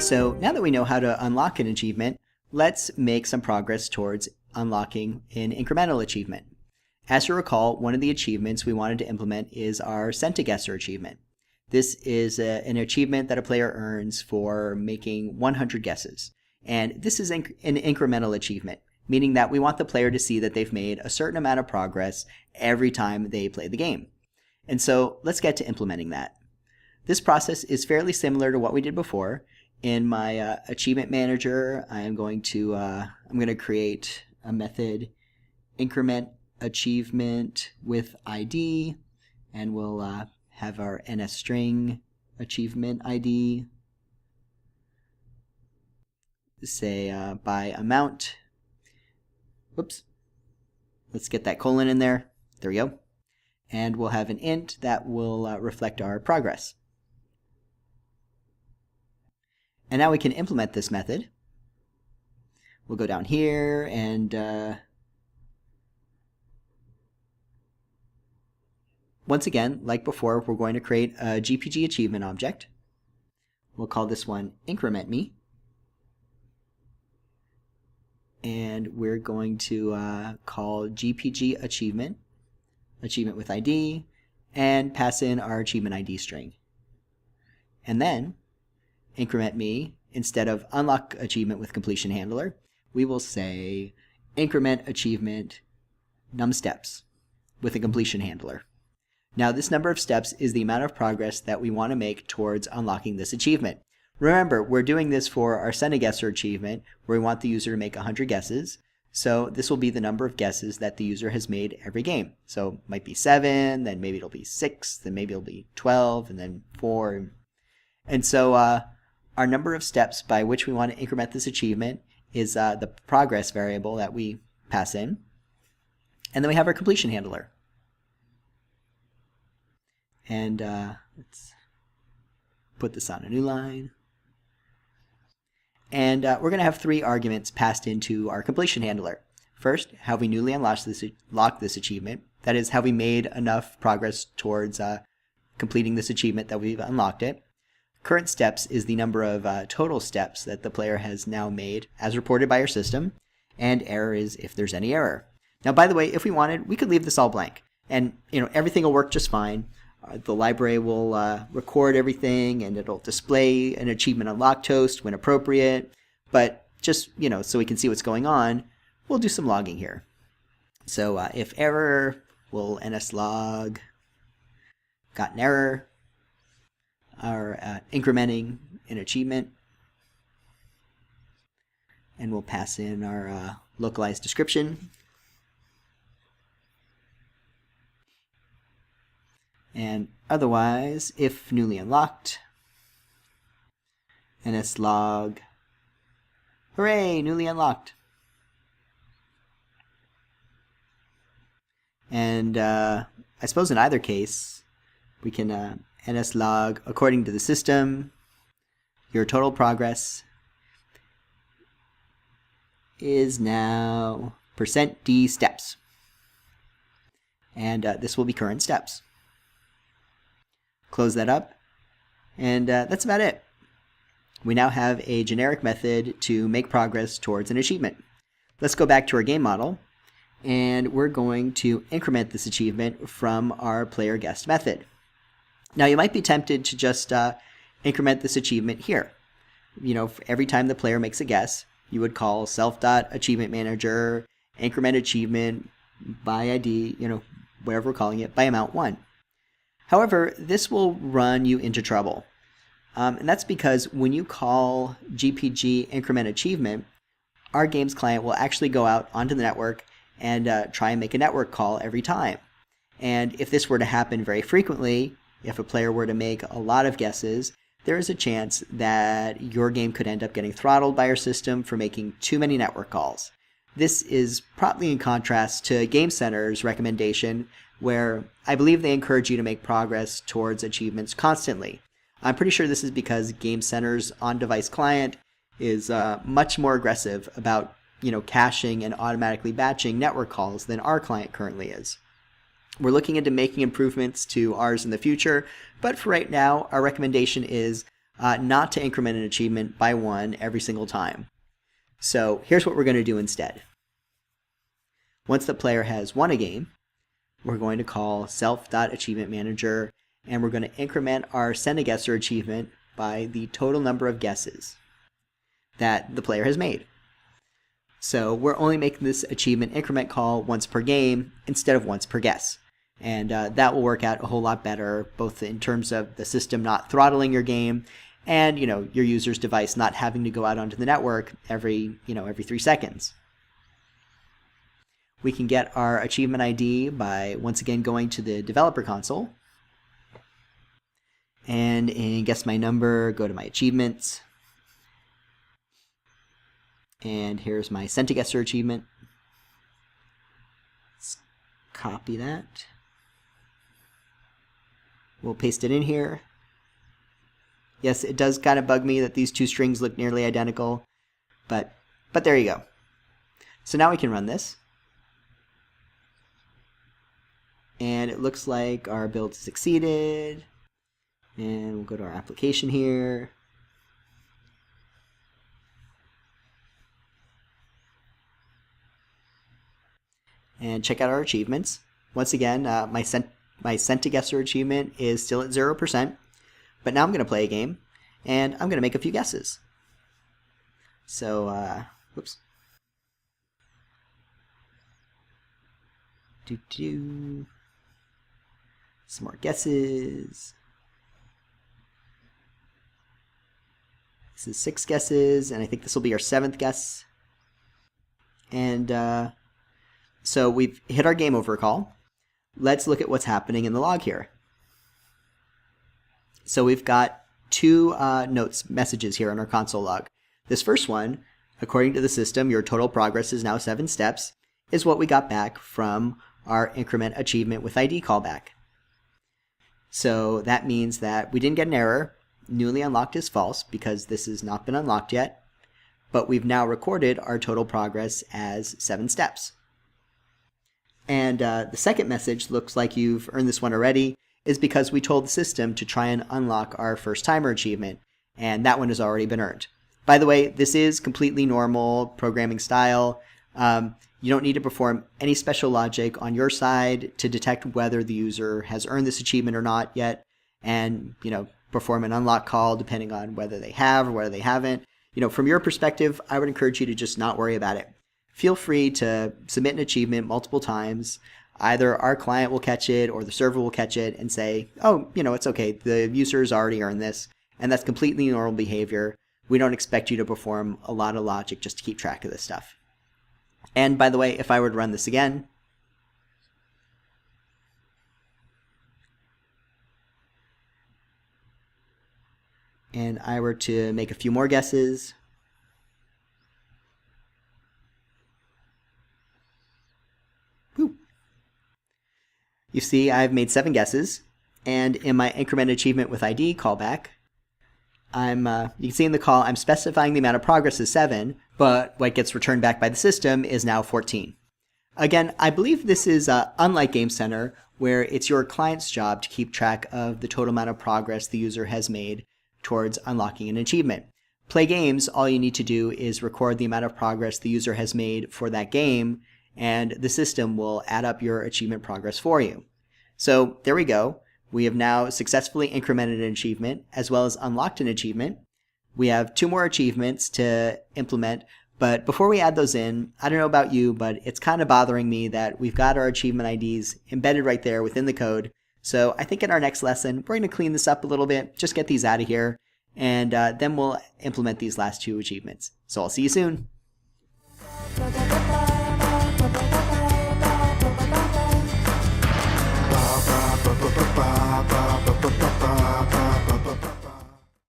So now that we know how to unlock an achievement, let's make some progress towards unlocking an incremental achievement. As you recall, one of the achievements we wanted to implement is our Sent a Guesser achievement. This is an achievement that a player earns for making 100 guesses. And this is an incremental achievement, meaning that we want the player to see that they've made a certain amount of progress every time they play the game. And so let's get to implementing that. This process is fairly similar to what we did before. In my achievement manager, I'm going to create a method increment achievement with ID, and we'll have our NSString achievement ID, say by amount. Whoops. Let's get that colon in there. There we go. And we'll have an int that will reflect our progress. And now we can implement this method. We'll go down here and once again, like before, we're going to create a GPG achievement object. We'll call this one increment me. And we're going to call GPG achievement with ID, and pass in our achievement ID string. And then increment me, instead of unlock achievement with completion handler, we will say increment achievement num steps with a completion handler. Now this number of steps is the amount of progress that we want to make towards unlocking this achievement. Remember, we're doing this for our Sent a Guesser achievement, where we want the user to make 100 guesses. So this will be the number of guesses that the user has made every game. So it might be 7, then maybe it'll be 6, then maybe it'll be 12, and then 4. And so our number of steps by which we want to increment this achievement is the progress variable that we pass in. And then we have our completion handler. And let's put this on a new line. And we're going to have 3 arguments passed into our completion handler. First, have we newly unlocked this achievement? That is, have we made enough progress towards completing this achievement that we've unlocked it? Current steps is the number of total steps that the player has now made as reported by our system. And error is if there's any error. Now, by the way, if we wanted, we could leave this all blank. And everything will work just fine. The library will record everything, and it'll display an achievement unlock toast when appropriate. But just, so we can see what's going on, we'll do some logging here. So if error, we'll nslog got an error, or incrementing an achievement. And we'll pass in our localized description. And otherwise, if newly unlocked, nslog, hooray, newly unlocked. And I suppose in either case, we can nslog, according to the system, your total progress is now %d steps. And this will be current steps. Close that up, and that's about it. We now have a generic method to make progress towards an achievement. Let's go back to our game model, and we're going to increment this achievement from our player guest method. Now you might be tempted to just increment this achievement here. For every time the player makes a guess, you would call self.achievementmanager increment achievement by ID, whatever we're calling it, by amount 1. However, this will run you into trouble. And that's because when you call GPG increment achievement, our games client will actually go out onto the network and try and make a network call every time. And if this were to happen very frequently, if a player were to make a lot of guesses, there is a chance that your game could end up getting throttled by our system for making too many network calls. This is probably in contrast to Game Center's recommendation, where I believe they encourage you to make progress towards achievements constantly. I'm pretty sure this is because Game Center's on-device client is much more aggressive about caching and automatically batching network calls than our client currently is. We're looking into making improvements to ours in the future, but for right now, our recommendation is not to increment an achievement by 1 every single time. So here's what we're going to do instead. Once the player has won a game, we're going to call self.achievementManager, and we're going to increment our send a guesser achievement by the total number of guesses that the player has made. So we're only making this achievement increment call once per game instead of once per guess. And that will work out a whole lot better, both in terms of the system not throttling your game and your user's device not having to go out onto the network every 3 seconds. We can get our achievement ID by once again going to the developer console. And in Guess My Number, go to My Achievements. And here's my Sent to Guesser achievement. Let's copy that. We'll paste it in here. Yes, it does kind of bug me that these two strings look nearly identical, but there you go. So now we can run this. And it looks like our build succeeded. And we'll go to our application here. And check out our achievements. Once again, my sent to guesser achievement is still at 0%. But now I'm going to play a game, and I'm going to make a few guesses. So, whoops. Some more guesses. This is 6 guesses, and I think this will be our 7th guess. And so we've hit our game over call. Let's look at what's happening in the log here. So we've got 2 messages here in our console log. This first one, according to the system, your total progress is now 7 steps, is what we got back from our increment achievement with ID callback. So that means that we didn't get an error. Newly unlocked is false because this has not been unlocked yet, but we've now recorded our total progress as 7 steps. And the second message looks like you've earned this one already, is because we told the system to try and unlock our first timer achievement, and that one has already been earned. By the way, this is completely normal programming style. You don't need to perform any special logic on your side to detect whether the user has earned this achievement or not yet, and perform an unlock call depending on whether they have or whether they haven't. From your perspective, I would encourage you to just not worry about it. Feel free to submit an achievement multiple times. Either our client will catch it or the server will catch it and say, oh, it's okay, the user has already earned this, and that's completely normal behavior. We don't expect you to perform a lot of logic just to keep track of this stuff. And by the way, if I were to run this again, and I were to make a few more guesses, you see I've made 7 guesses, and in my increment achievement with ID callback, you can see in the call I'm specifying the amount of progress as 7, but what gets returned back by the system is now 14. Again, I believe this is unlike Game Center, where it's your client's job to keep track of the total amount of progress the user has made towards unlocking an achievement. Play games, all you need to do is record the amount of progress the user has made for that game, and the system will add up your achievement progress for you. So there we go. We have now successfully incremented an achievement as well as unlocked an achievement. We have 2 more achievements to implement, but before we add those in, I don't know about you, but it's kind of bothering me that we've got our achievement IDs embedded right there within the code. So I think in our next lesson, we're going to clean this up a little bit, just get these out of here, and then we'll implement these last 2 achievements. So I'll see you soon.